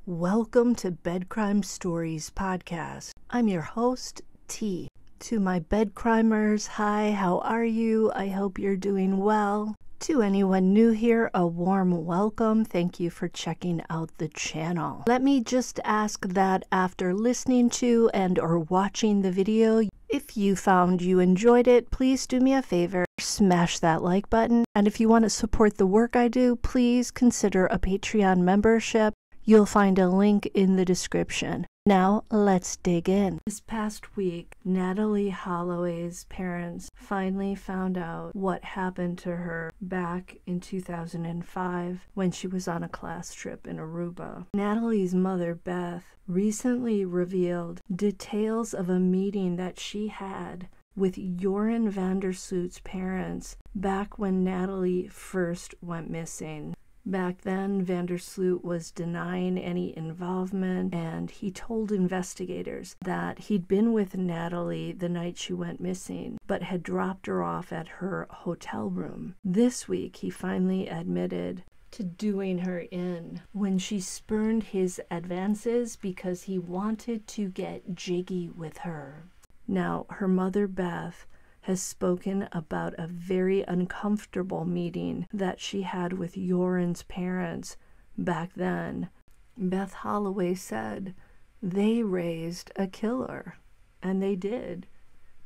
Welcome to Bed Crime Stories podcast. I'm your host, T. To my bed crimers, hi, how are you? I hope you're doing well. To anyone new here, a warm welcome. Thank you for checking out the channel. Let me just ask that after listening to and or watching the video, if you found you enjoyed it, please do me a favor, smash that like button. And if you want to support the work I do, please consider a Patreon membership. You'll find a link in the description. Now, let's dig in. This past week, Natalee Holloway's parents finally found out what happened to her back in 2005 when she was on a class trip in Aruba. Natalee's mother, Beth, recently revealed details of a meeting that she had with Joran Sloot's parents back when Natalee first went missing. Back then, Sloot was denying any involvement, and he told investigators that he'd been with Natalee the night she went missing, but had dropped her off at her hotel room. This week, he finally admitted to doing her in when she spurned his advances because he wanted to get jiggy with her. Now, her mother, Beth, has spoken about a very uncomfortable meeting that she had with Joran's parents back then. Beth Holloway said they raised a killer, and they did.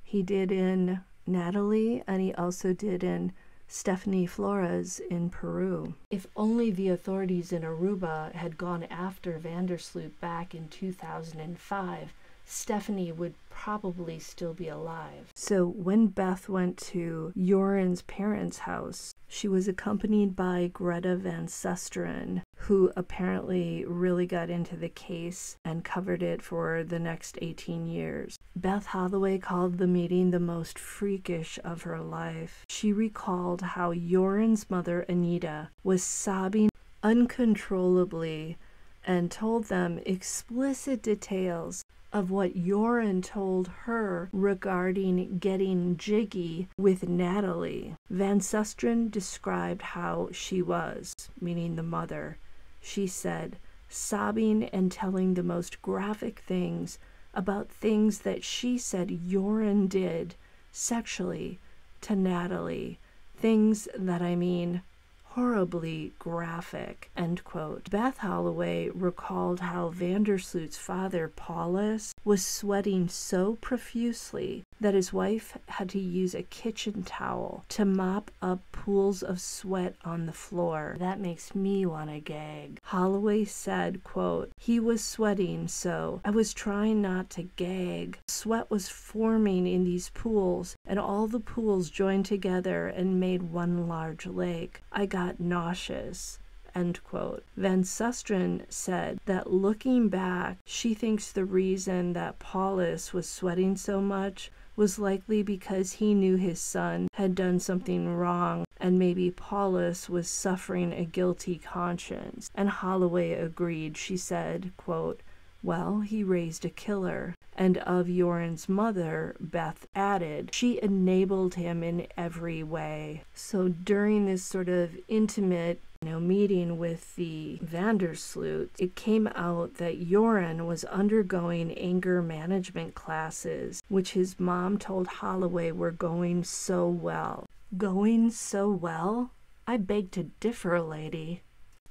He did in Natalee, and he also did in Stephanie Flores in Peru. If only the authorities in Aruba had gone after Sloot back in 2005, Stephanie would probably still be alive. So when Beth went to Joran's parents' house, she was accompanied by Greta Van Susteren, who apparently really got into the case and covered it for the next 18 years. Beth Holloway called the meeting the most freakish of her life. She recalled how Joran's mother, Anita, was sobbing uncontrollably and told them explicit details of what Joran told her regarding getting jiggy with Natalee. Van Susteren described how she was, meaning the mother. She said, sobbing and telling the most graphic things about things that she said Joran did sexually to Natalee. Things that, horribly graphic, end quote. Beth Holloway recalled how Sloot's father, Paulus, was sweating so profusely that his wife had to use a kitchen towel to mop up pools of sweat on the floor. That makes me want to gag. Holloway said, quote, he was sweating, so I was trying not to gag. Sweat was forming in these pools, and all the pools joined together and made one large lake. I got nauseous. End quote. Van Susteren said that looking back, she thinks the reason that Paulus was sweating so much was likely because he knew his son had done something wrong and maybe Paulus was suffering a guilty conscience. And Holloway agreed. She said, quote, well, he raised a killer. And of Joran's mother, Beth added, she enabled him in every way. So during this sort of intimate meeting with the Sloot, it came out that Joran was undergoing anger management classes, which his mom told Holloway were going so well. Going so well? I beg to differ, lady.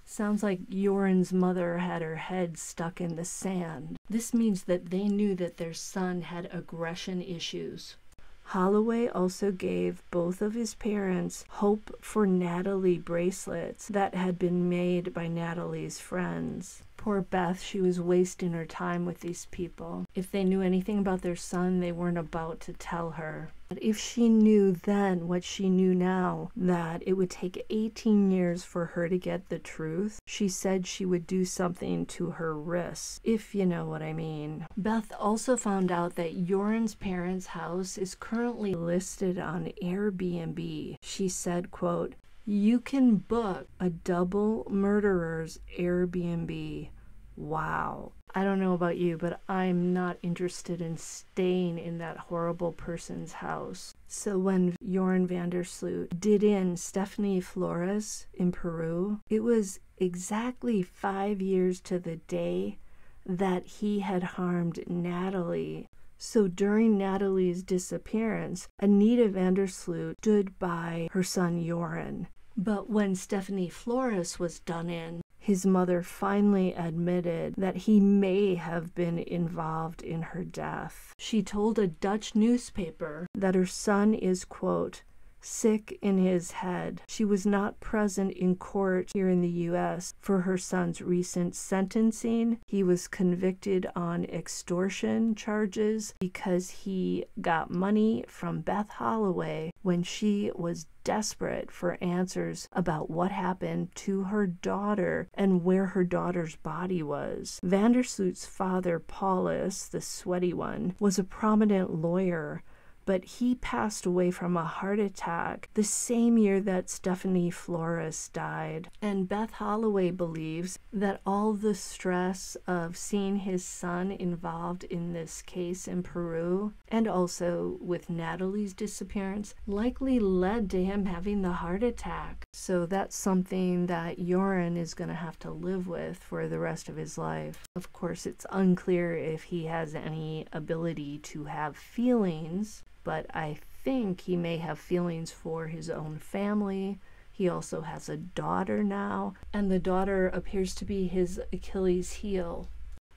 Sounds like Joran's mother had her head stuck in the sand. This means that they knew that their son had aggression issues. Holloway also gave both of his parents hope for Natalee bracelets that had been made by Natalee's friends. Poor Beth, she was wasting her time with these people. If they knew anything about their son, they weren't about to tell her. But if she knew then what she knew now, that it would take 18 years for her to get the truth, she said she would do something to her wrists, if you know what I mean. Beth also found out that Joran's parents' house is currently listed on Airbnb. She said, quote, you can book a double murderer's Airbnb. Wow. I don't know about you, but I'm not interested in staying in that horrible person's house. So when Joran van der Sloot did in Stephanie Flores in Peru, it was exactly 5 years to the day that he had harmed Natalee. So during Natalee's disappearance, Anita van der Sloot stood by her son Joran. But when Stephanie Flores was done in, his mother finally admitted that he may have been involved in her death. She told a Dutch newspaper that her son is, quote, sick in his head. She was not present in court here in the U.S. for her son's recent sentencing. He was convicted on extortion charges because he got money from Beth Holloway when she was desperate for answers about what happened to her daughter and where her daughter's body was. Van der Sloot's father, Paulus, the sweaty one, was a prominent lawyer, but he passed away from a heart attack the same year that Stephanie Flores died. And Beth Holloway believes that all the stress of seeing his son involved in this case in Peru, and also with Natalee's disappearance, likely led to him having the heart attack. So that's something that Joran is going to have to live with for the rest of his life. Of course, it's unclear if he has any ability to have feelings, but I think he may have feelings for his own family. He also has a daughter now, and the daughter appears to be his Achilles heel.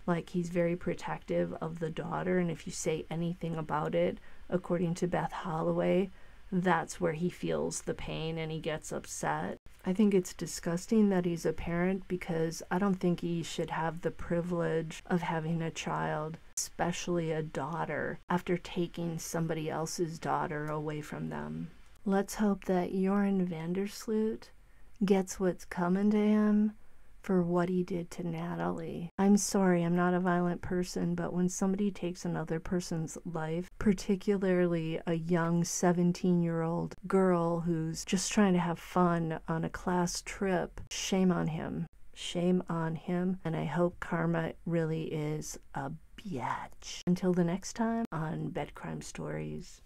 Like, he's very protective of the daughter, and if you say anything about it, according to Beth Holloway, that's where he feels the pain and he gets upset. I think it's disgusting that he's a parent, because I don't think he should have the privilege of having a child, especially a daughter, after taking somebody else's daughter away from them. Let's hope that Joran van der Sloot gets what's coming to him for what he did to Natalee. I'm sorry, I'm not a violent person, but when somebody takes another person's life, particularly a young 17-year-old girl who's just trying to have fun on a class trip, shame on him. Shame on him, and I hope karma really is a biatch. Until the next time on Bed Crime Stories.